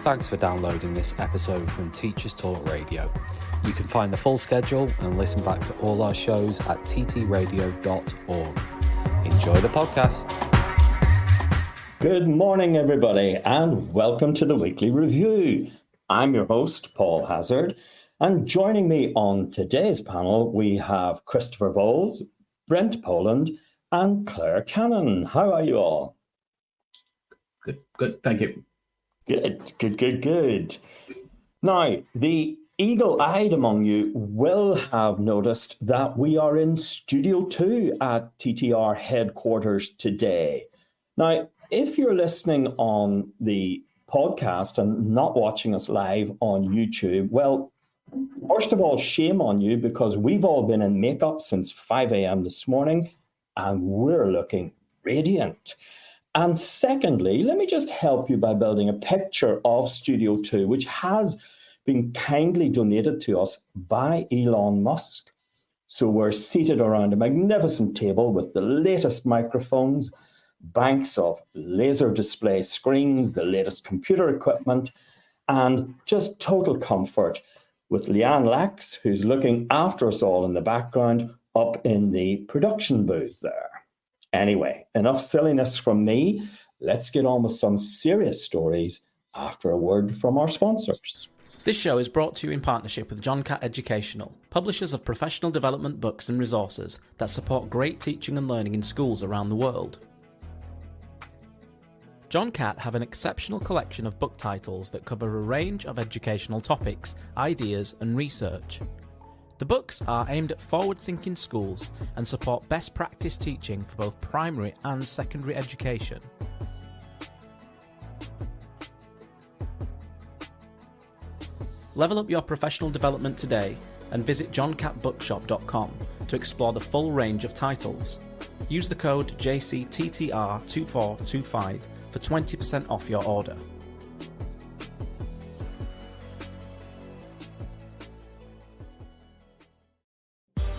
Thanks for downloading this episode from Teachers Talk Radio. You can find the full schedule and listen back to all our shows at ttradio.org. Enjoy the podcast. Good morning, everybody, and welcome to the Weekly Review. I'm your host, Paul Hazard, and joining me on today's panel, we have Christopher Bowles, Brent Poland, and Claire Cannon. How are you all? Good, thank you. Good. Now, the eagle-eyed among you will have noticed that we are in Studio 2 at TTR headquarters today. Now, if you're listening on the podcast and not watching us live on YouTube, well, first of all, shame on you because we've all been in makeup since 5 a.m. this morning and we're looking radiant. And secondly, let me just help you by building a picture of Studio 2, which has been kindly donated to us by Elon Musk. So we're seated around a magnificent table with the latest microphones, banks of laser display screens, the latest computer equipment, and just total comfort with Leanne Lax, who's looking after us all in the background up in the production booth there. Anyway, enough silliness from me. Let's get on with some serious stories after a word from our sponsors. This show is brought to you in partnership with John Catt Educational, publishers of professional development books and resources that support great teaching and learning in schools around the world. John Catt have an exceptional collection of book titles that cover a range of educational topics, ideas and research. The books are aimed at forward-thinking schools and support best practice teaching for both primary and secondary education. Level up your professional development today and visit johncattbookshop.com to explore the full range of titles. Use the code JCTTR2425 for 20% off your order.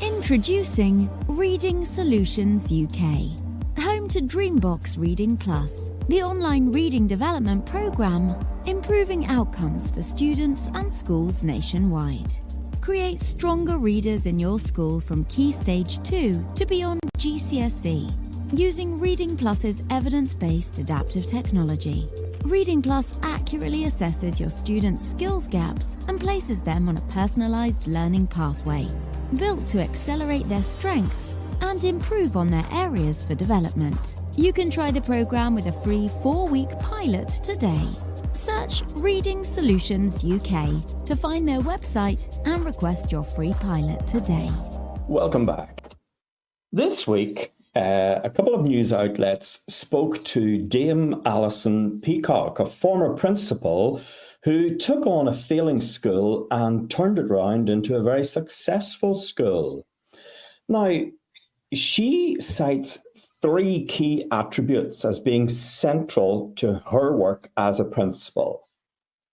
Introducing Reading Solutions UK, home to Dreambox Reading Plus, the online reading development programme, improving outcomes for students and schools nationwide. Create stronger readers in your school from Key Stage 2 to beyond GCSE, using Reading Plus's evidence-based adaptive technology. Reading Plus accurately assesses your students' skills gaps and places them on a personalised learning pathway, built to accelerate their strengths and improve on their areas for development. You can try the program with a free 4-week pilot today. Search Reading Solutions UK to find their website and request your free pilot today. Welcome back. This week, a couple of news outlets spoke to Dame Alison Peacock, a former principal who took on a failing school and turned it around into a very successful school. Now, she cites 3 key attributes as being central to her work as a principal.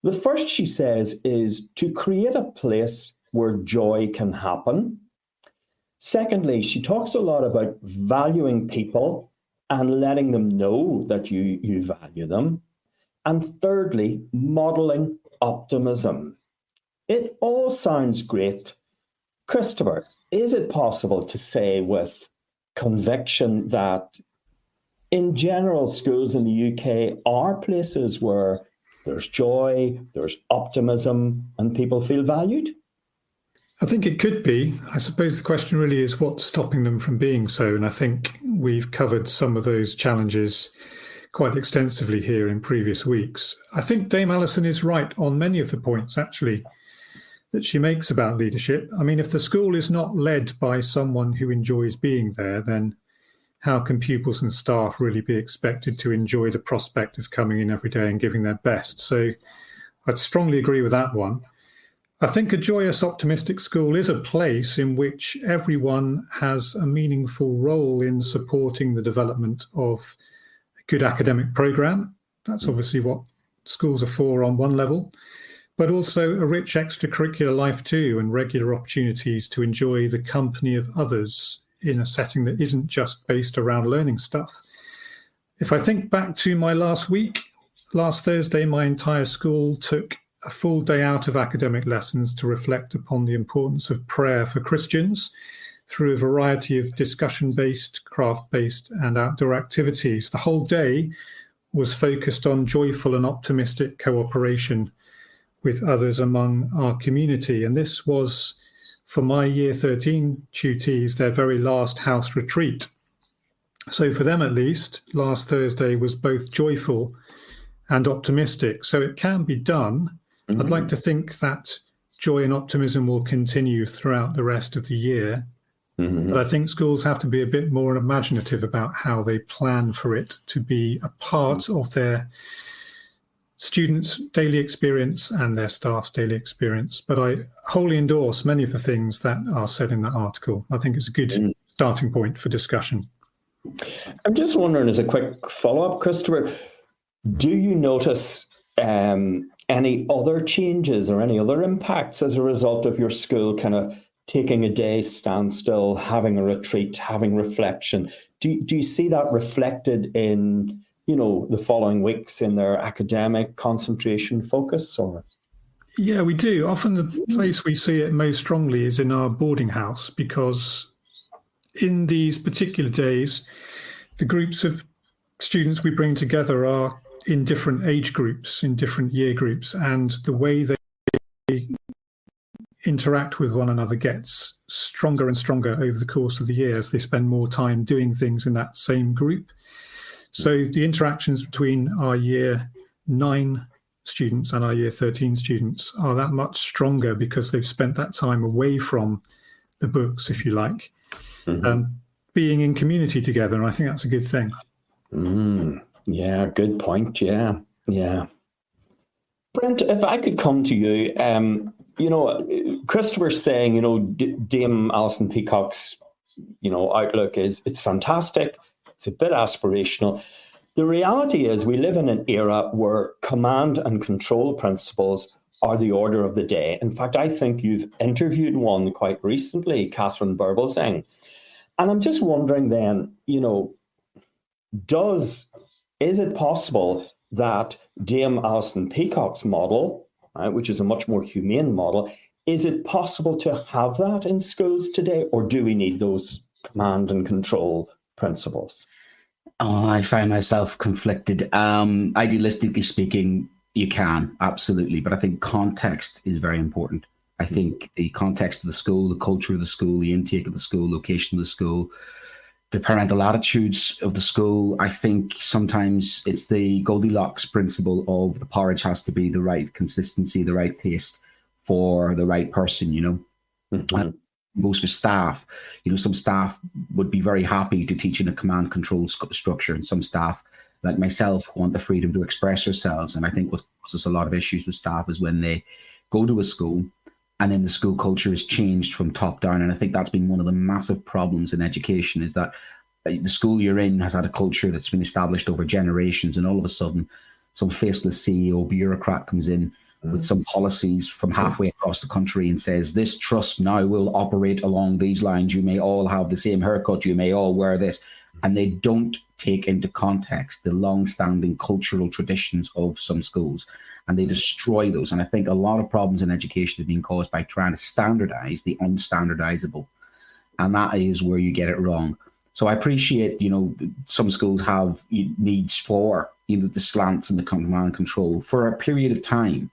The first, she says, is to create a place where joy can happen. Secondly, she talks a lot about valuing people and letting them know that you value them. And thirdly, modelling optimism. It all sounds great. Christopher, is it possible to say with conviction that in general schools in the UK are places where there's joy, there's optimism, and people feel valued? I think it could be. I suppose the question really is what's stopping them from being so. And I think we've covered some of those challenges quite extensively here in previous weeks. I think Dame Alison is right on many of the points, actually, that she makes about leadership. I mean, if the school is not led by someone who enjoys being there, then how can pupils and staff really be expected to enjoy the prospect of coming in every day and giving their best? So I'd strongly agree with that one. I think a joyous, optimistic school is a place in which everyone has a meaningful role in supporting the development of good academic programme. That's obviously what schools are for on one level, but also a rich extracurricular life too, and regular opportunities to enjoy the company of others in a setting that isn't just based around learning stuff. If I think back to my last week, last Thursday, my entire school took a full day out of academic lessons to reflect upon the importance of prayer for Christians through a variety of discussion-based, craft-based and outdoor activities. The whole day was focused on joyful and optimistic cooperation with others among our community. And this was, for my Year 13 tutees, their very last house retreat. So for them, at least, last Thursday was both joyful and optimistic. So it can be done. Mm-hmm. I'd like to think that joy and optimism will continue throughout the rest of the year. Mm-hmm. But I think schools have to be a bit more imaginative about how they plan for it to be a part of their students' daily experience and their staff's daily experience. But I wholly endorse many of the things that are said in that article. I think it's a good starting point for discussion. I'm just wondering, as a quick follow-up, Christopher, do you notice any other changes or any other impacts as a result of your school kind of taking a day standstill, having a retreat, having reflection? Do you see that reflected in, the following weeks in their academic concentration focus? Or? Yeah, we do. Often the place we see it most strongly is in our boarding house, because in these particular days, the groups of students we bring together are in different age groups, in different year groups, and the way they interact with one another gets stronger and stronger over the course of the year as they spend more time doing things in that same group. So the interactions between our Year 9 students and our Year 13 students are that much stronger because they've spent that time away from the books, if you like, being in community together. And I think that's a good thing. Yeah, good point. Yeah. Brent, if I could come to you, Christopher's saying, Dame Alison Peacock's, outlook it's fantastic. It's a bit aspirational. The reality is we live in an era where command and control principles are the order of the day. In fact, I think you've interviewed one quite recently, Catherine Birbelsing. And I'm just wondering then, is it possible that Dame Alison Peacock's model, which is a much more humane model, is it possible to have that in schools today, or do we need those command and control principles? Oh, I find myself conflicted. Idealistically speaking, you can, absolutely. But I think context is very important. I think the context of the school, the culture of the school, the intake of the school, location of the school, the parental attitudes of the school. I think sometimes it's the Goldilocks principle of the porridge has to be the right consistency, the right taste for the right person, And goes for staff. Some staff would be very happy to teach in a command control structure, and some staff, like myself, want the freedom to express ourselves. And I think what causes a lot of issues with staff is when they go to a school and then the school culture is changed from top down. And I think that's been one of the massive problems in education, is that the school you're in has had a culture that's been established over generations, and all of a sudden some faceless CEO bureaucrat comes in with some policies from halfway across the country and says, this trust now will operate along these lines. You may all have the same haircut. You may all wear this. And they don't take into context the long-standing cultural traditions of some schools, and they destroy those. And I think a lot of problems in education have been caused by trying to standardize the unstandardizable. And that is where you get it wrong. So I appreciate, some schools have needs for, the slants and the command control for a period of time,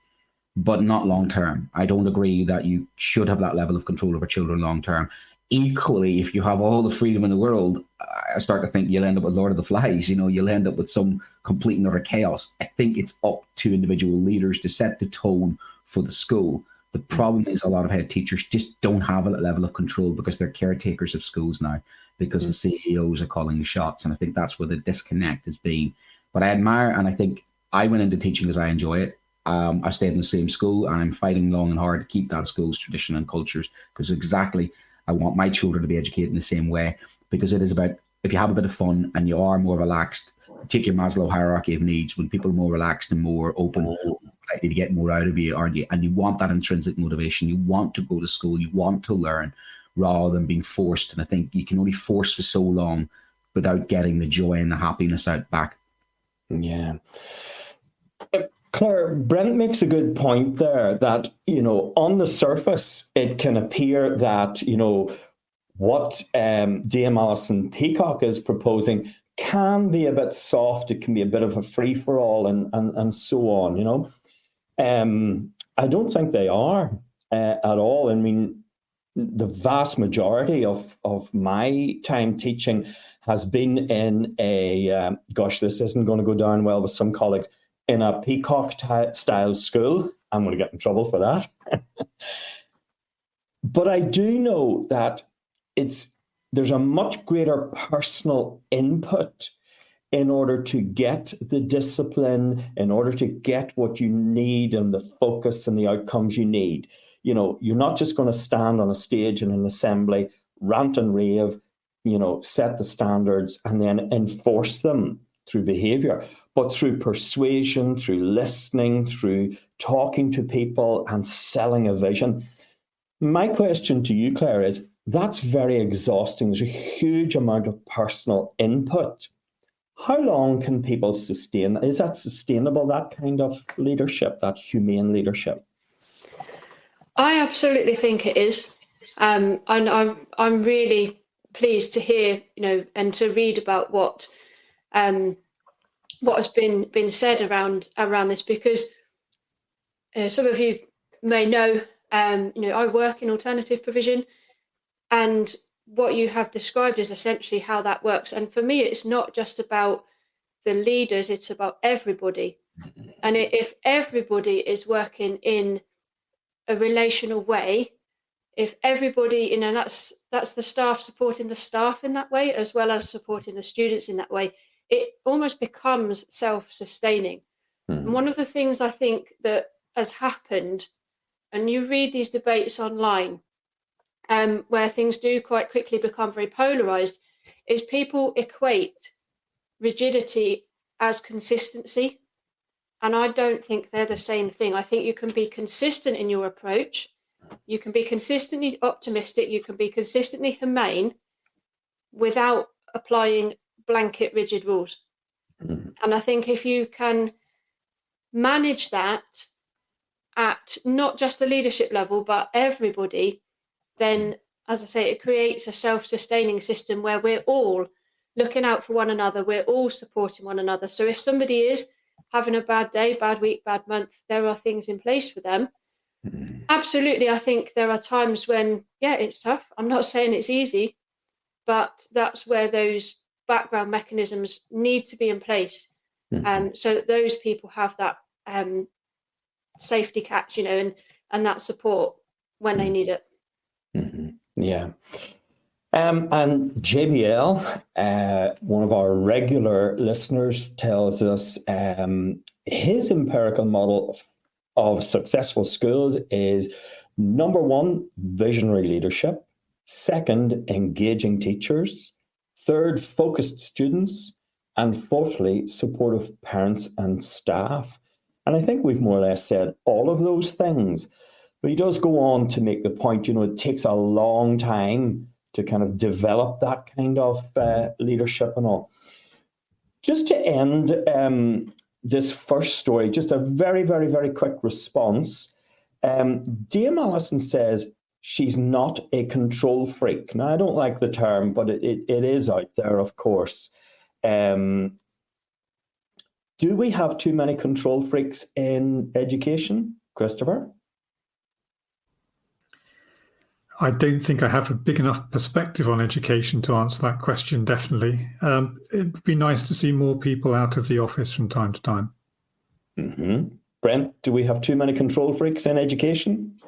but not long term. I don't agree that you should have that level of control over children long term. Equally, if you have all the freedom in the world, I start to think you'll end up with Lord of the Flies. You'll end up with some complete and utter chaos. I think it's up to individual leaders to set the tone for the school. The problem is a lot of head teachers just don't have a level of control because they're caretakers of schools now, because the CEOs are calling the shots. And I think that's where the disconnect has been. But I admire, and I think I went into teaching because I enjoy it. I stayed in the same school, and I'm fighting long and hard to keep that school's tradition and cultures, because exactly I want my children to be educated in the same way, because it is about, if you have a bit of fun and you are more relaxed, take your Maslow hierarchy of needs. When people are more relaxed and more open, likely to get more out of you, aren't you? And you want that intrinsic motivation. You want to go to school. You want to learn rather than being forced. And I think you can only force for so long without getting the joy and the happiness out back. Yeah. Claire, Brent makes a good point there that, on the surface, it can appear that, what Dame Alison Peacock is proposing can be a bit soft. It can be a bit of a free-for-all and so on, I don't think they are at all. I mean, the vast majority of my time teaching has been in a, this isn't going to go down well with some colleagues, in a Peacock-style school. I'm going to get in trouble for that. But I do know that there's a much greater personal input in order to get the discipline, in order to get what you need and the focus and the outcomes you need. You're not just going to stand on a stage in an assembly, rant and rave, set the standards and then enforce them through behavior, but through persuasion, through listening, through talking to people and selling a vision. My question to you, Claire, is that's very exhausting. There's a huge amount of personal input. How long can people sustain? Is that sustainable, that kind of leadership, that humane leadership? I absolutely think it is. And I'm really pleased to hear, and to read about what has been said around this, because some of you may know, I work in alternative provision, and what you have described is essentially how that works. And for me, it's not just about the leaders, it's about everybody. And if everybody is working in a relational way, if everybody, that's the staff supporting the staff in that way, as well as supporting the students in that way, it almost becomes self-sustaining. And one of the things I think that has happened, and you read these debates online, where things do quite quickly become very polarized, is people equate rigidity as consistency. And I don't think they're the same thing. I think you can be consistent in your approach. You can be consistently optimistic. You can be consistently humane without applying blanket rigid rules. And I think if you can manage that at not just the leadership level, but everybody, then, as I say, it creates a self-sustaining system where we're all looking out for one another. We're all supporting one another. So if somebody is having a bad day, bad week, bad month, there are things in place for them. Absolutely. I think there are times when, it's tough. I'm not saying it's easy, but that's where those background mechanisms need to be in place, so that those people have that safety catch, and that support when they need it. Yeah. And JBL, one of our regular listeners, tells us his empirical model of successful schools is, number one, visionary leadership; second, engaging teachers; third, focused students; and fourthly, supportive parents and staff. And I think we've more or less said all of those things. But he does go on to make the point, it takes a long time to kind of develop that kind of leadership and all. Just to end this first story, just a very, very, very quick response. Dame Alison says she's not a control freak. Now, I don't like the term, but it is out there, of course. Do we have too many control freaks in education, Christopher? I don't think I have a big enough perspective on education to answer that question, definitely. It would be nice to see more people out of the office from time to time. Brent, do we have too many control freaks in education?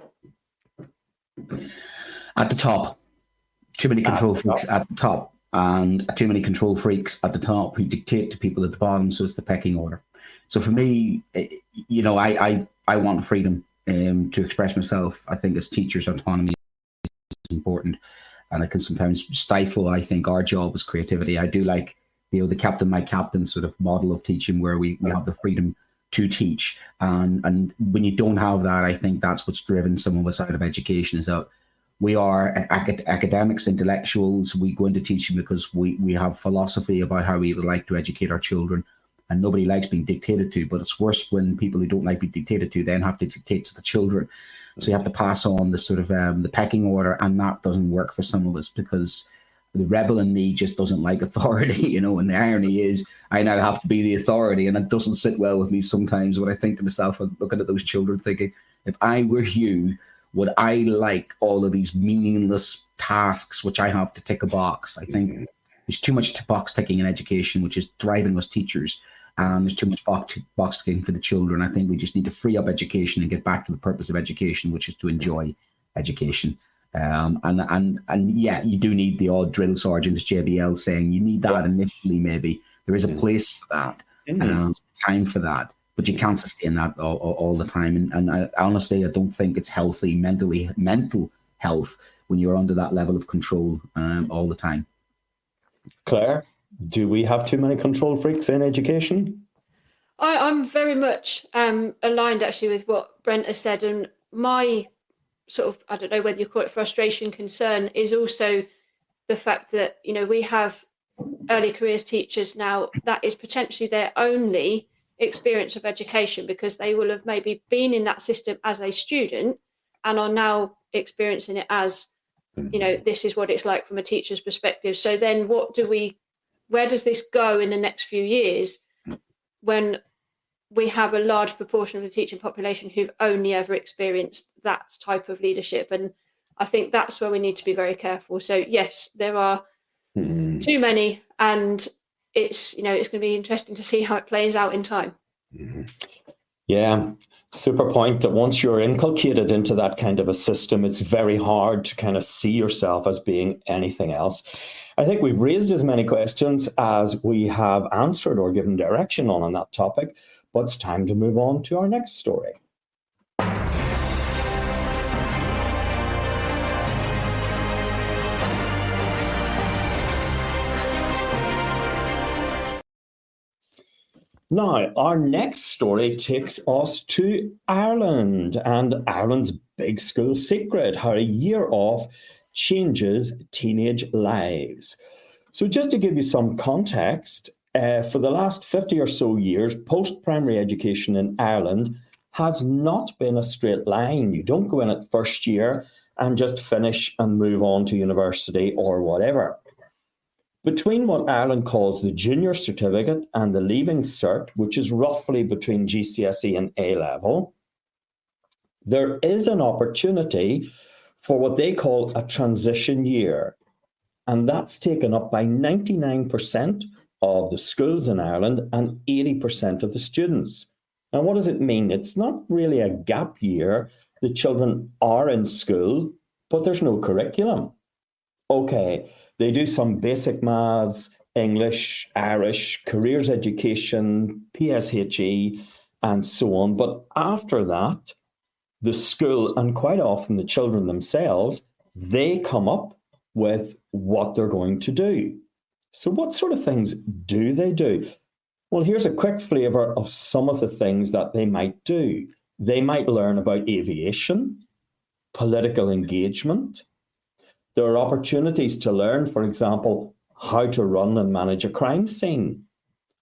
At the top. Too many control freaks at the top, and too many control freaks at the top who dictate to people at the bottom, so it's the pecking order. So for me, I want freedom to express myself. I think as teachers, autonomy important, and I can sometimes stifle, I think, our job as creativity. I do like the captain my captain sort of model of teaching, where we have the freedom to teach, and when you don't have that, I think that's what's driven some of us out of education, is that we are academics, intellectuals. We go into teaching because we have philosophy about how we would like to educate our children, and nobody likes being dictated to, but it's worse when people who don't like being dictated to then have to dictate to the children. So you have to pass on the sort of the pecking order, and that doesn't work for some of us because the rebel in me just doesn't like authority, and the irony is I now have to be the authority, and it doesn't sit well with me sometimes when I think to myself, I'm looking at those children thinking, if I were you, would I like all of these meaningless tasks which I have to tick a box? I think there's too much box ticking in education, which is driving us teachers. There's too much box ticking for the children. I think we just need to free up education and get back to the purpose of education, which is to enjoy education. And yeah, you do need the odd drill sergeant, as JBL saying, you need that initially, maybe. There is a place for that, time for that, but you can't sustain that all the time. And honestly, I don't think it's healthy mental health when you're under that level of control all the time. Claire, do we have too many control freaks in education? I'm very much aligned actually with what Brent has said, and my sort of, I don't know whether you call it frustration, concern is also the fact that, we have early careers teachers now, that is potentially their only experience of education, because they will have maybe been in that system as a student and are now experiencing it as, this is what it's like from a teacher's perspective. So then where does this go in the next few years when we have a large proportion of the teaching population who've only ever experienced that type of leadership? And I think that's where we need to be very careful. So yes, there are too many, and it's going to be interesting to see how it plays out in time. Yeah, super point that once you're inculcated into that kind of a system, it's very hard to kind of see yourself as being anything else. I think we've raised as many questions as we have answered or given direction on that topic, but it's time to move on to our next story. Now, our next story takes us to Ireland and Ireland's big school secret, how a year off changes teenage lives. So just to give you some context, for the last 50 or so years, post-primary education in Ireland has not been a straight line. You don't go in at first year and just finish and move on to university or whatever. Between what Ireland calls the junior certificate and the leaving cert, which is roughly between GCSE and A-level, there is an opportunity for what they call a transition year. And that's taken up by 99% of the schools in Ireland and 80% of the students. Now, what does it mean? It's not really a gap year. The children are in school, but there's no curriculum. Okay, they do some basic maths, English, Irish, careers education, PSHE, and so on. But after that, the school, and quite often the children themselves, they come up with what they're going to do. So what sort of things do they do? Well, here's a quick flavour of some of the things that they might do. They might learn about aviation, political engagement. There are opportunities to learn, for example, how to run and manage a crime scene,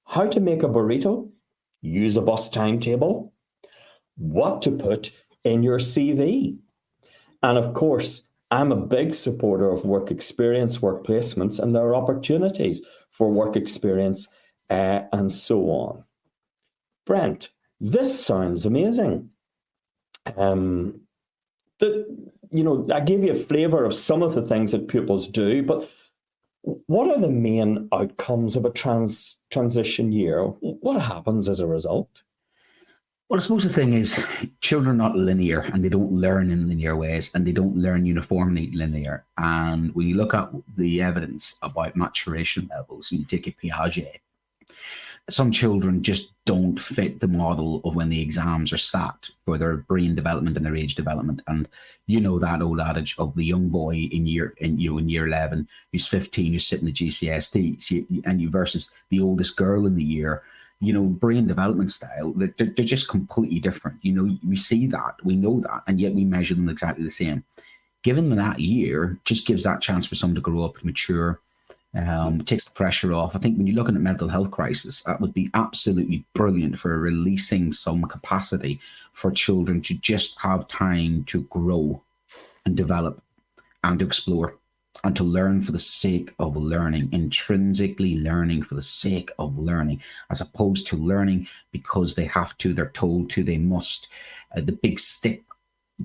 how to make a burrito, use a bus timetable, what to put in your CV. And of course, I'm a big supporter of work experience, work placements, and there are opportunities for work experience and so on. Brent, this sounds amazing. I gave you a flavour of some of the things that pupils do, but what are the main outcomes of a transition year? What happens as a result? Well, I suppose the thing is, children are not linear, and they don't learn in linear ways, and they don't learn uniformly linear. And when you look at the evidence about maturation levels, you take a Piaget, some children just don't fit the model of when the exams are sat for their brain development and their age development. And you know that old adage of the young boy in year 11 who's 15, who's sitting the GCSE, and you versus the oldest girl in the year. Brain development style, they're just completely different. We see that, we know that, and yet we measure them exactly the same. Given that year just gives that chance for someone to grow up, mature, Takes the pressure off. I think when you're looking at mental health crisis, that would be absolutely brilliant for releasing some capacity for children to just have time to grow and develop and to explore and to learn for the sake of learning, intrinsically learning for the sake of learning, as opposed to learning because they have to, they're told to, they must. The big stick,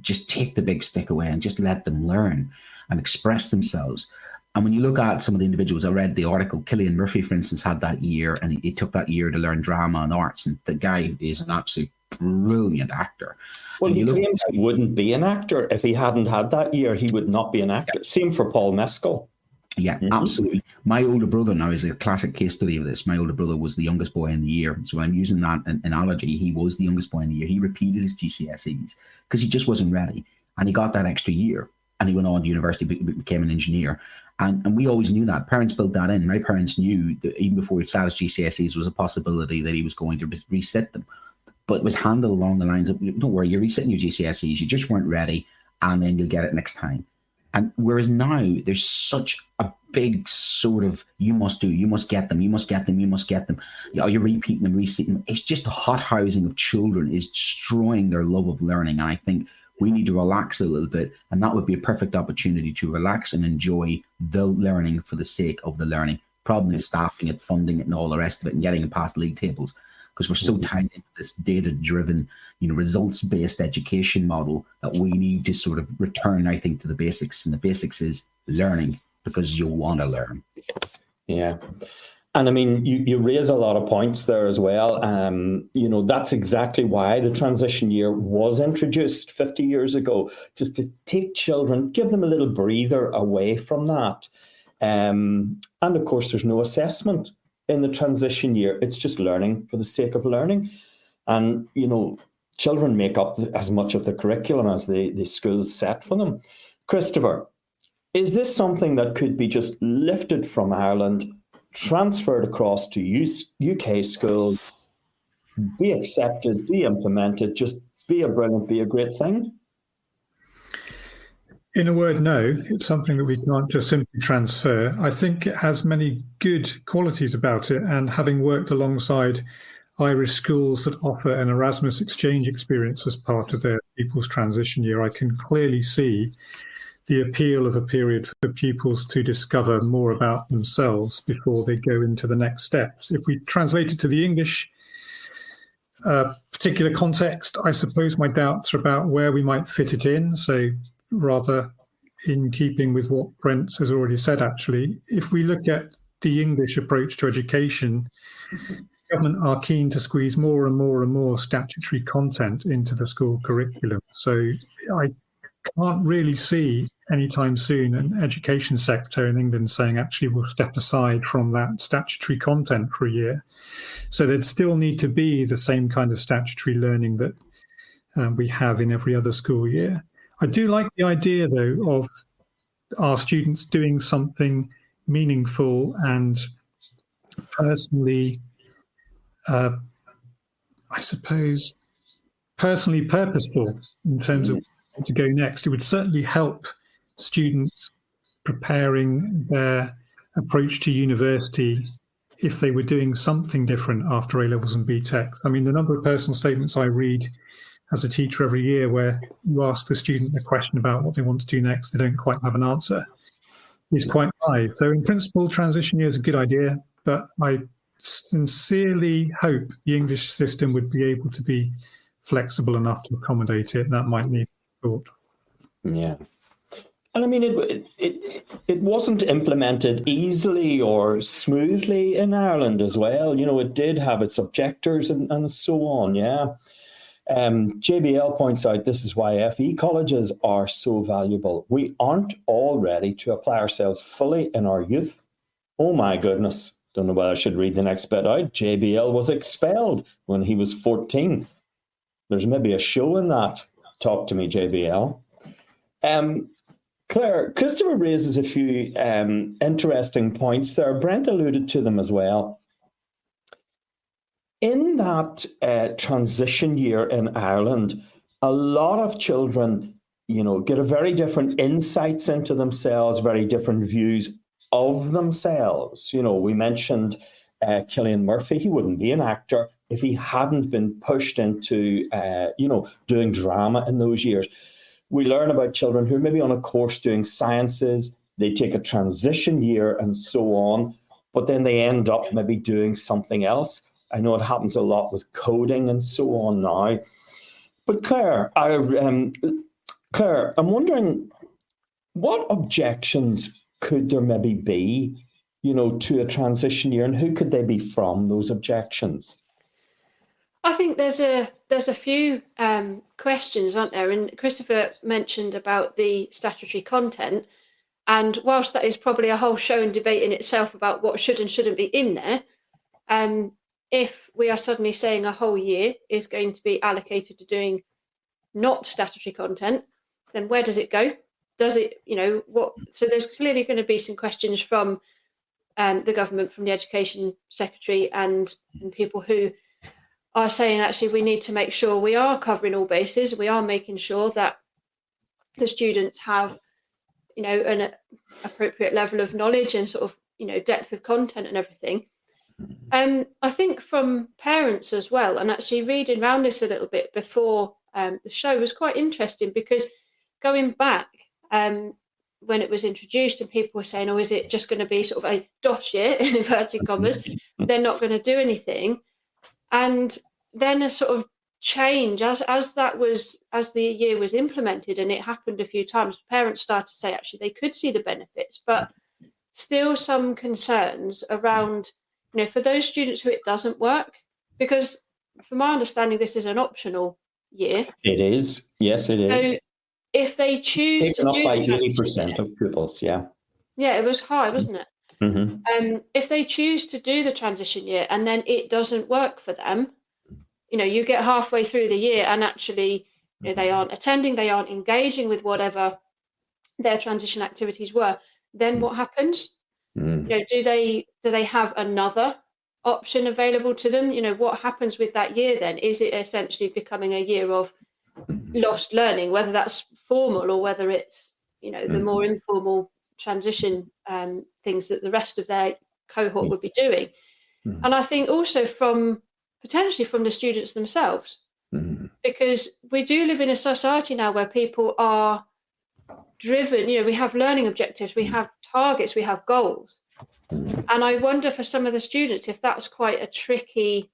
just take the big stick away and just let them learn and express themselves. And when you look at some of the individuals, I read the article, Cillian Murphy, for instance, had that year, and he took that year to learn drama and arts. And the guy is an absolute brilliant actor. Well, he claims he wouldn't be an actor if he hadn't had that year. He would not be an actor. Yeah. Same for Paul Mescal. Yeah, absolutely. My older brother now is a classic case study of this. My older brother was the youngest boy in the year. So I'm using that analogy. He was the youngest boy in the year. He repeated his GCSEs because he just wasn't ready. And he got that extra year. And he went on to university, became an engineer. And we always knew that. Parents built that in. My parents knew that even before he sat his GCSEs was a possibility that he was going to resit them. But it was handled along the lines of, don't worry, you're resitting your GCSEs. You just weren't ready, and then you'll get it next time. And whereas now there's such a big sort of, you must get them. You're repeating them, resetting them. It's just the hot housing of children is destroying their love of learning. And I think we need to relax a little bit, and that would be a perfect opportunity to relax and enjoy the learning for the sake of the learning. Problem is staffing it, funding it, and all the rest of it, and getting it past league tables, because we're so tied into this data-driven, results-based education model that we need to sort of return, I think, to the basics. And the basics is learning because you want to learn. Yeah. And I mean, you raise a lot of points there as well. That's exactly why the transition year was introduced 50 years ago, just to take children, give them a little breather away from that. And of course, there's no assessment in the transition year. It's just learning for the sake of learning. And, children make up as much of the curriculum as the schools set for them. Christopher, is this something that could be just lifted from Ireland, transferred across to UK schools, be accepted, be implemented, just be a great thing? In a word, no. It's something that we can't just simply transfer. I think it has many good qualities about it, and having worked alongside Irish schools that offer an Erasmus exchange experience as part of their pupils' transition year, I can clearly see the appeal of a period for pupils to discover more about themselves before they go into the next steps. If we translate it to the English particular context, I suppose my doubts are about where we might fit it in. So rather in keeping with what Brent has already said, actually, if we look at the English approach to education, government are keen to squeeze more and more and more statutory content into the school curriculum. So I can't really see anytime soon an education sector in England saying, actually, we'll step aside from that statutory content for a year. So there'd still need to be the same kind of statutory learning that we have in every other school year. I do like the idea, though, of our students doing something meaningful and personally, I suppose, personally purposeful in terms of where to go next. It would certainly help students preparing their approach to university if they were doing something different after A-levels and BTECs. I mean, the number of personal statements I read as a teacher every year where you ask the student the question about what they want to do next, they don't quite have an answer, is quite high. So in principle, transition year is a good idea, but I sincerely hope the English system would be able to be flexible enough to accommodate it. That might need thought. Yeah. And I mean, it wasn't implemented easily or smoothly in Ireland as well. It did have its objectors and so on, yeah. JBL points out this is why FE colleges are so valuable. We aren't all ready to apply ourselves fully in our youth. Oh my goodness. Don't know whether I should read the next bit out. JBL was expelled when he was 14. There's maybe a show in that. Talk to me, JBL. Claire, Christopher raises a few interesting points there. Brent alluded to them as well. In that transition year in Ireland, a lot of children, get a very different insights into themselves, very different views of themselves. You know, we mentioned Cillian Murphy. He wouldn't be an actor if he hadn't been pushed into, doing drama in those years. We learn about children who are maybe on a course doing sciences, they take a transition year and so on, but then they end up maybe doing something else. I know it happens a lot with coding and so on now. But Claire, I'm wondering, what objections could there maybe be, to a transition year, and who could they be from, those objections? I think there's a few questions, aren't there? And Christopher mentioned about the statutory content. And whilst that is probably a whole show and debate in itself about what should and shouldn't be in there, if we are suddenly saying a whole year is going to be allocated to doing not statutory content, then where does it go? Does it, what? So there's clearly going to be some questions from the government, from the Education Secretary and people who are saying, actually, we need to make sure we are covering all bases. We are making sure that the students have, an appropriate level of knowledge and sort of, depth of content and everything. I think from parents as well, and actually reading around this a little bit before the show was quite interesting, because going back when it was introduced and people were saying, oh, is it just going to be sort of a DOS year, in inverted commas, they're not going to do anything. And then a sort of change as the year was implemented, and it happened a few times, parents started to say actually they could see the benefits, but still some concerns around, for those students who it doesn't work, because from my understanding, this is an optional year. It is. Yes, it is. So if they choose taken to up do by 80% of pupils, yeah. Yeah, it was high, wasn't it? Mm-hmm. If they choose to do the transition year and then it doesn't work for them, you get halfway through the year and actually they aren't attending, they aren't engaging with whatever their transition activities were, then what happens? Do they have another option available to them? What happens with that year then? Is it essentially becoming a year of lost learning, whether that's formal or whether it's, the more informal transition things that the rest of their cohort would be doing? And I think also potentially from the students themselves, because we do live in a society now where people are driven, we have learning objectives, we have targets, we have goals. And I wonder for some of the students if that's quite a tricky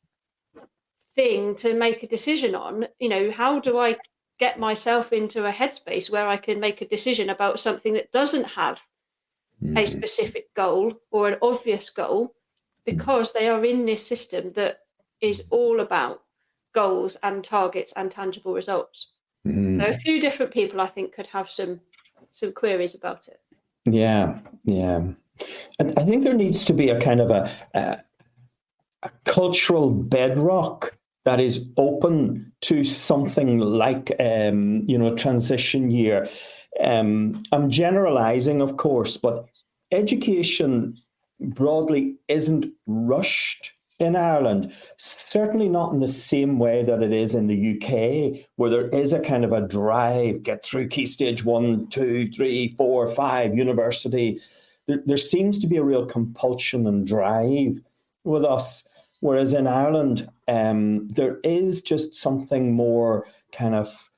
thing to make a decision on. How do I get myself into a headspace where I can make a decision about something that doesn't have a specific goal or an obvious goal, because they are in this system that is all about goals and targets and tangible results. So a few different people, I think, could have some queries about it. Yeah. I think there needs to be a kind of a cultural bedrock that is open to something like, a transition year. I'm generalizing, of course, but education broadly isn't rushed in Ireland, certainly not in the same way that it is in the UK, where there is a kind of a drive, get through Key Stage 1, 2, 3, 4, 5, university. There seems to be a real compulsion and drive with us, whereas in Ireland, there is just something more kind of,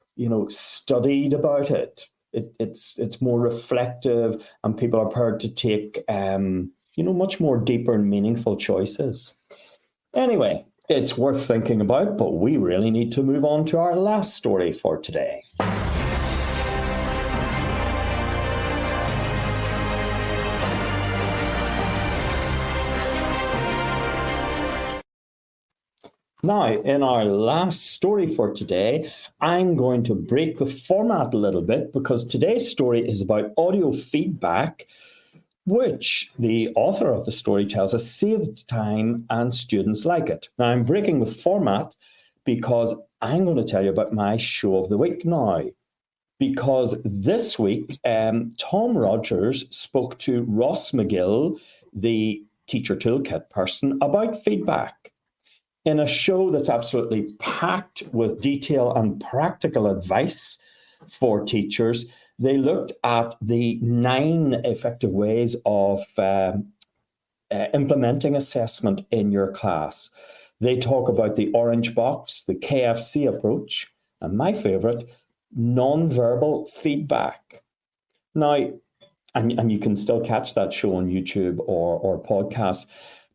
studied about it. It's more reflective, and people are prepared to take, much more deeper and meaningful choices. Anyway, it's worth thinking about, but we really need to move on to our last story for today. Now, in our last story for today, I'm going to break the format a little bit, because today's story is about audio feedback, which the author of the story tells us saved time and students like it. Now, I'm breaking the format because I'm going to tell you about my show of the week now. Because this week, Tom Rogers spoke to Ross McGill, the Teacher Toolkit person, about feedback in a show that's absolutely packed with detail and practical advice for teachers. they looked at the 9 effective ways of implementing assessment in your class. They talk about the orange box, the KFC approach, and my favorite, non-verbal feedback. Now, and you can still catch that show on YouTube or podcast.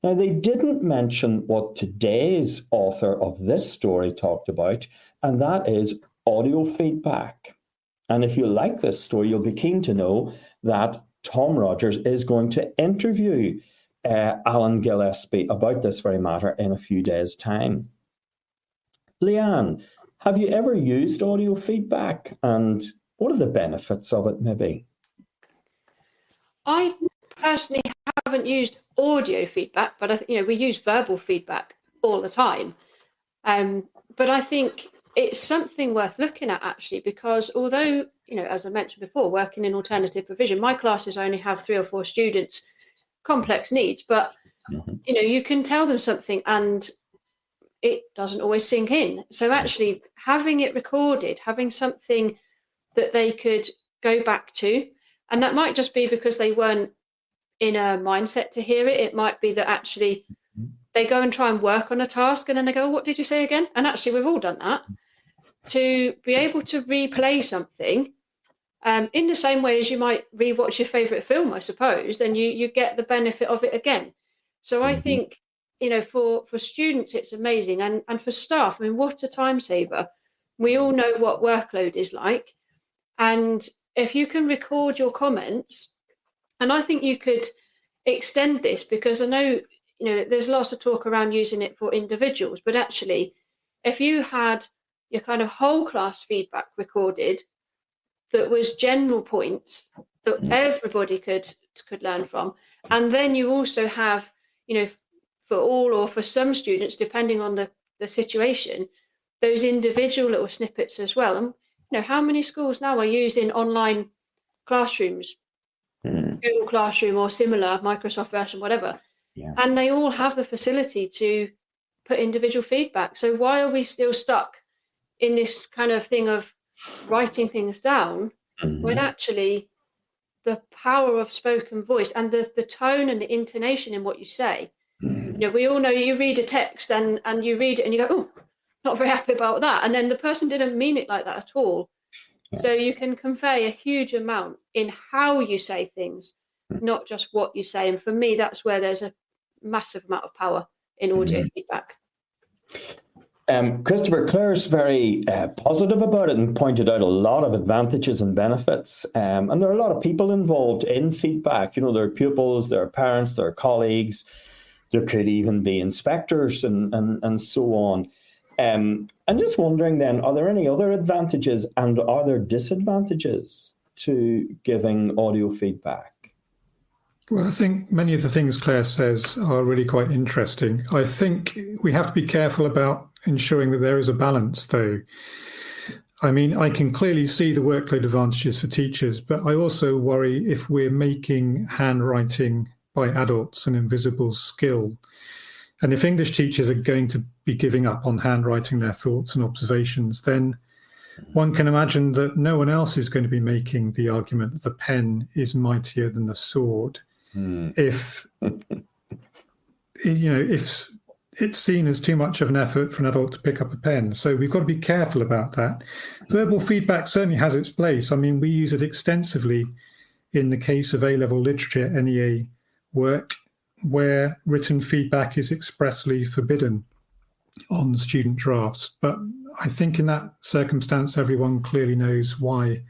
Now, they didn't mention what today's author of this story talked about, and that is audio feedback. And if you like this story, you'll be keen to know that Tom Rogers is going to interview Alan Gillespie about this very matter in a few days' time. Leanne, have you ever used audio feedback, and what are the benefits of it, maybe? I personally haven't used audio feedback, but we use verbal feedback all the time. But I think it's something worth looking at, actually, because although, as I mentioned before, working in alternative provision, my classes only have 3 or 4 students, complex needs, but you can tell them something and it doesn't always sink in. So actually having it recorded, having something that they could go back to, and that might just be because they weren't in a mindset to hear it. It might be that actually they go and try and work on a task and then they go, what did you say again? And actually we've all done that. To be able to replay something in the same way as you might rewatch your favourite film, I suppose, then you get the benefit of it again. So I think, for students, it's amazing. And for staff, what a time saver. We all know what workload is like. And if you can record your comments, and I think you could extend this, because I know, there's lots of talk around using it for individuals, but actually, if you had your kind of whole class feedback recorded, that was general points that everybody could learn from. And then you also have, for all or for some students, depending on the situation, those individual little snippets as well. And, how many schools now are using online classrooms, Google Classroom or similar, Microsoft version, whatever. Yeah. And they all have the facility to put individual feedback. So why are we still stuck in this kind of thing of writing things down when actually the power of spoken voice and the tone and the intonation in what you say, we all know you read a text and you read it and you go, oh, not very happy about that. And then the person didn't mean it like that at all. Yeah. So you can convey a huge amount in how you say things, not just what you say. And for me, that's where there's a massive amount of power in audio feedback. Christopher Clare's very positive about it and pointed out a lot of advantages and benefits. And there are a lot of people involved in feedback. There are pupils, there are parents, there are colleagues, there could even be inspectors and so on. I'm just wondering then, are there any other advantages and are there disadvantages to giving audio feedback? Well, I think many of the things Claire says are really quite interesting. I think we have to be careful about ensuring that there is a balance, though. I can clearly see the workload advantages for teachers, but I also worry if we're making handwriting by adults an invisible skill. And if English teachers are going to be giving up on handwriting their thoughts and observations, then one can imagine that no one else is going to be making the argument that the pen is mightier than the sword. If it's seen as too much of an effort for an adult to pick up a pen. So we've got to be careful about that. Verbal feedback certainly has its place. We use it extensively in the case of A-level literature NEA work, where written feedback is expressly forbidden on student drafts. But I think in that circumstance, everyone clearly knows why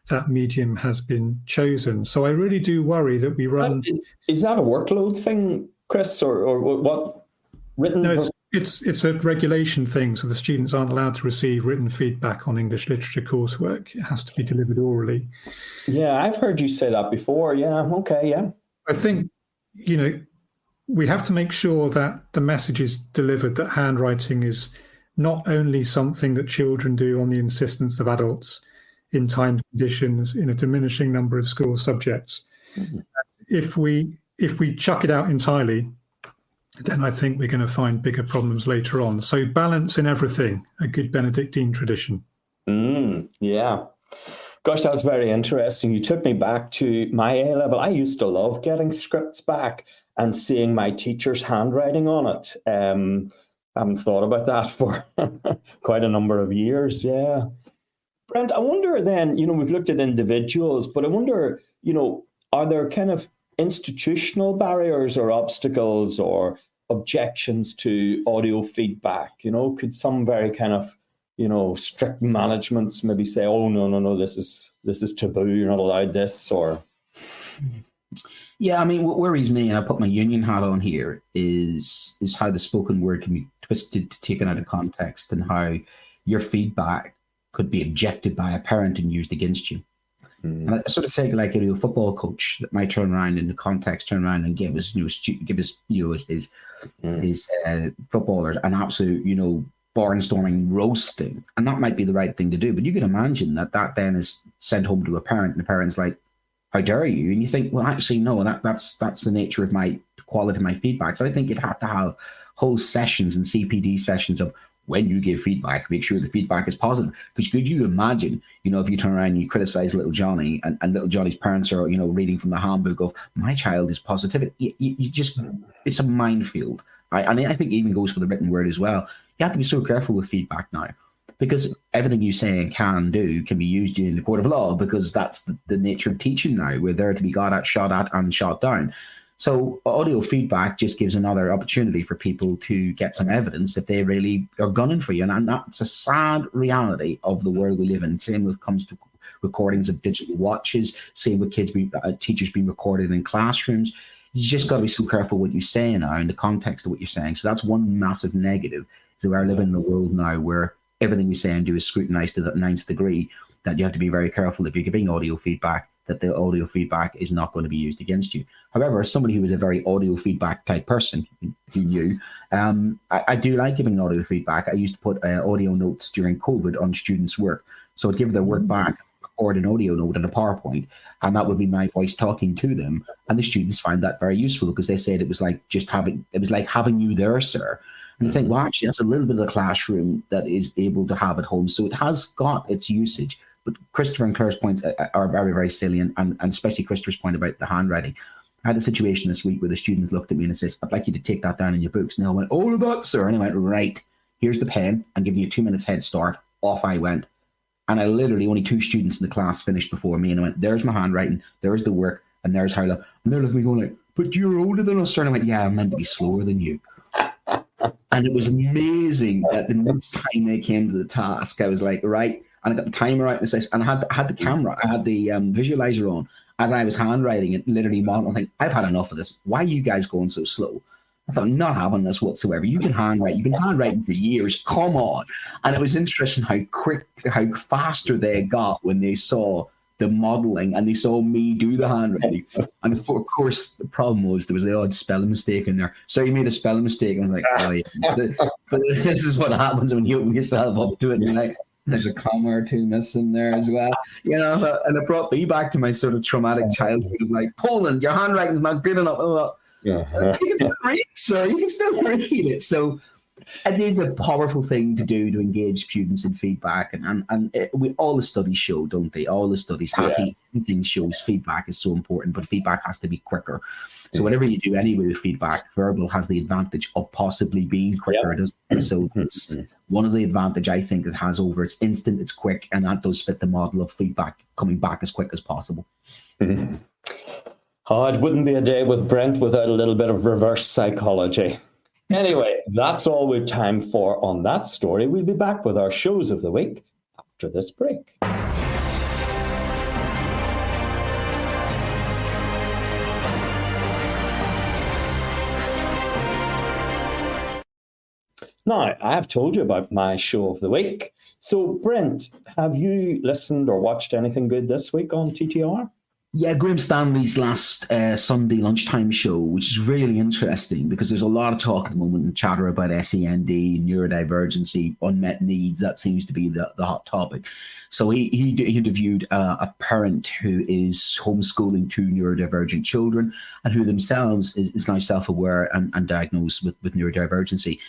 that medium has been chosen. So I really do worry that we run... Is that a workload thing, Chris, or what? Written? No, it's a regulation thing. So the students aren't allowed to receive written feedback on English literature coursework. It has to be delivered orally. Yeah, I've heard you say that before. Yeah, okay, yeah. I think, we have to make sure that the message is delivered that handwriting is not only something that children do on the insistence of adults in timed conditions in a diminishing number of school subjects. If we chuck it out entirely, then I think we're going to find bigger problems later on. So balance in everything, a good Benedictine tradition. Yeah. Gosh, that's very interesting. You took me back to my A level. I used to love getting scripts back and seeing my teacher's handwriting on it. I haven't thought about that for quite a number of years. Yeah. Brent, I wonder then, we've looked at individuals, but I wonder, are there kind of institutional barriers or obstacles or objections to audio feedback? Could some very kind of, strict managements maybe say, oh, no, this is taboo, you're not allowed this, or... Yeah, I mean, what worries me, and I put my union hat on here, is how the spoken word can be twisted, taken out of context, and how your feedback could be objected by a parent and used against you. And I sort of think like a football coach that might turn around in the context, turn around and give his footballers an absolute, barnstorming roasting, and that might be the right thing to do. But you can imagine that then is sent home to a parent, and the parent's like, "How dare you?" And you think, well, actually, no, that's the nature of my quality of my feedback. So I think you'd have to have whole sessions and CPD sessions of when you give feedback, make sure the feedback is positive. Because could you imagine, if you turn around and you criticize little Johnny, and little Johnny's parents are, reading from the handbook of my child is positivity, you just, it's a minefield. And I think it even goes for the written word as well. You have to be so careful with feedback now, because everything you say and can do can be used in the court of law, because that's the nature of teaching now. We're there to be got at, shot at, and shot down. So audio feedback just gives another opportunity for people to get some evidence if they really are gunning for you. And that's a sad reality of the world we live in. Same when it comes to recordings of digital watches, same with teachers being recorded in classrooms. You just got to be so careful what you say now in the context of what you're saying. So that's one massive negative. So we're living in a world now where everything we say and do is scrutinized to the 9th degree, that you have to be very careful if you're giving audio feedback, that the audio feedback is not going to be used against you. However, as somebody who is a very audio feedback type person, who knew, I do like giving audio feedback. I used to put audio notes during COVID on students' work. So I'd give their work back, record an audio note and a PowerPoint, and that would be my voice talking to them. And the students find that very useful, because they said it was like having you there, sir. And you think, well, actually, that's a little bit of the classroom that is able to have at home. So it has got its usage. But Christopher and Claire's points are very, very salient, and especially Christopher's point about the handwriting. I had a situation this week where the students looked at me and says, "I'd like you to take that down in your books." And I went, "Oh, that, sir." And I went, "Right, here's the pen. I'm giving you 2 minutes head start." Off I went. And I literally, only 2 students in the class finished before me. And I went, "There's my handwriting, there's the work, and there's how." And they're looking at me going like, "But you're older than us, sir." And I went, "Yeah, I'm meant to be slower than you." And it was amazing that the next time they came to the task, I was like, right. And I got the timer out and I had the camera, I had the visualizer on as I was handwriting it, literally modeling. I think, I've had enough of this. Why are you guys going so slow? I thought, I'm not having this whatsoever. You can handwrite. You've been handwriting for years. Come on. And it was interesting how faster they got when they saw the modeling and they saw me do the handwriting. And of course, the problem was there was the odd spelling mistake in there. So you made a spelling mistake. And I was like, oh, yeah. But this is what happens when you open yourself up to it. And you're like, there's a comma or two missing there as well. And it brought me back to my sort of traumatic childhood of like, Poland, your handwriting's not good enough. You can still read, sir. You can still read it. So it is a powerful thing to do to engage students in feedback, and all the studies show, don't they? All the studies, things shows feedback is so important, but feedback has to be quicker. So whatever you do anyway with feedback, verbal has the advantage of possibly being quicker. So it's one of the advantage I think it has over. It's instant, it's quick, and that does fit the model of feedback coming back as quick as possible. Oh, it wouldn't be a day with Brent without a little bit of reverse psychology. Anyway, that's all we've time for on that story. We'll be back with our shows of the week after this break. Now, I have told you about my show of the week. So, Brent, have you listened or watched anything good this week on TTR? Yeah, Graham Stanley's last Sunday lunchtime show, which is really interesting because there's a lot of talk at the moment and chatter about SEND, neurodivergency, unmet needs. That seems to be the hot topic. So he interviewed a parent who is homeschooling 2 neurodivergent children and who themselves is now self-aware and diagnosed with neurodivergency.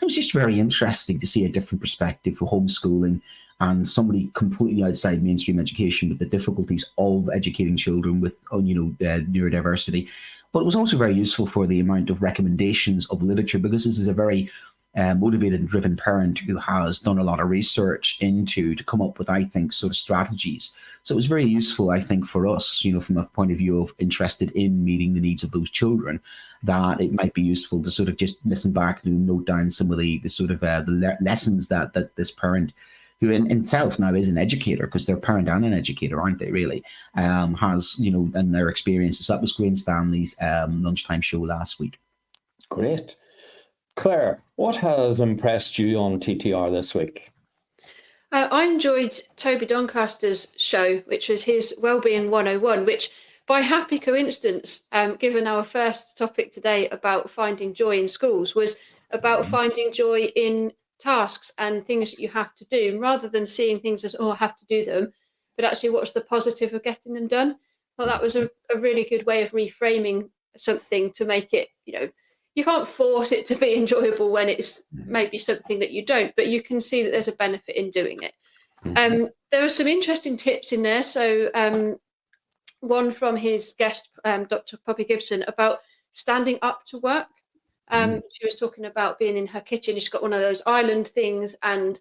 It was just very interesting to see a different perspective for homeschooling and somebody completely outside mainstream education with the difficulties of educating children with, neurodiversity. But it was also very useful for the amount of recommendations of literature, because this is a very motivated and driven parent who has done a lot of research to come up with, I think, sort of strategies. So it was very useful, I think, for us, from a point of view of interested in meeting the needs of those children, that it might be useful to sort of just listen back and note down some of the sort of the lessons that this parent, who in himself now is an educator, because they're a parent and an educator, aren't they, really, has, and their experiences. That was Graham Stanley's lunchtime show last week. Great. Claire, what has impressed you on TTR this week? I enjoyed Toby Doncaster's show, which was his Wellbeing 101, which by happy coincidence, given our first topic today about finding joy in schools, was about finding joy in tasks and things that you have to do, rather than seeing things as, I have to do them, but actually what's the positive of getting them done. Well, that was a really good way of reframing something to make it, you can't force it to be enjoyable when it's maybe something that you don't, but you can see that there's a benefit in doing it. There are some interesting tips in there. So one from his guest, Dr. Poppy Gibson, about standing up to work. She was talking about being in her kitchen. She's got one of those island things, and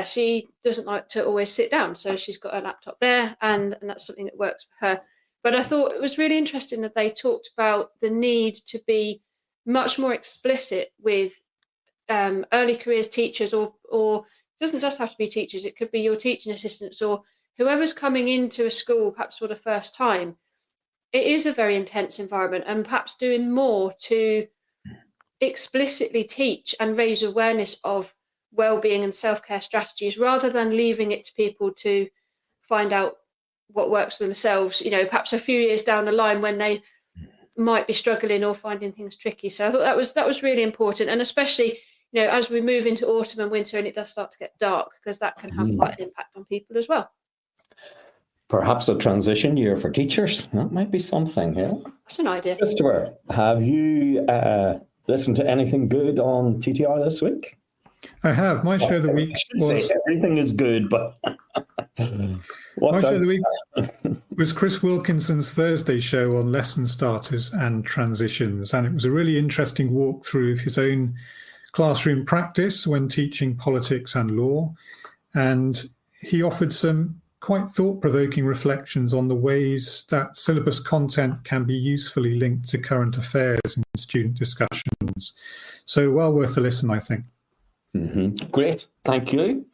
she doesn't like to always sit down. So she's got her laptop there, and that's something that works for her. But I thought it was really interesting that they talked about the need to be much more explicit with early careers teachers, or it doesn't just have to be teachers, it could be your teaching assistants or whoever's coming into a school perhaps for the first time. It is a very intense environment, and perhaps doing more to explicitly teach and raise awareness of well-being and self-care strategies, rather than leaving it to people to find out what works for themselves, perhaps a few years down the line when they might be struggling or finding things tricky. So I thought that was really important, and especially as we move into autumn and winter and it does start to get dark, because that can have quite an impact on people as well. Perhaps a transition year for teachers. That might be something. That's an idea. Christopher, have you listened to anything good on TTR this week? I have. My show of the week was... everything is good, but... My show of the week was Chris Wilkinson's Thursday show on lesson starters and transitions, and it was a really interesting walkthrough of his own classroom practice when teaching politics and law, and he offered some quite thought-provoking reflections on the ways that syllabus content can be usefully linked to current affairs and student discussions. So well worth a listen, I think. Great, thank you.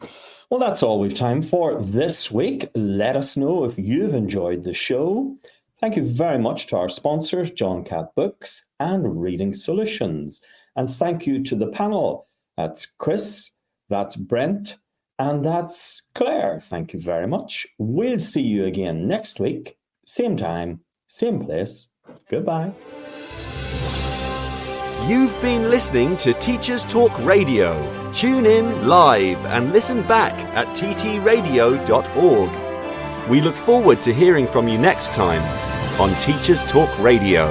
Well, that's all we've time for this week. Let us know if you've enjoyed the show. Thank you very much to our sponsors, John Catt Books and Reading Solutions. And thank you to the panel. That's Chris, that's Brent, and that's Claire. Thank you very much. We'll see you again next week. Same time, same place. Goodbye. You've been listening to Teachers Talk Radio. Tune in live and listen back at ttradio.org. We look forward to hearing from you next time on Teachers Talk Radio.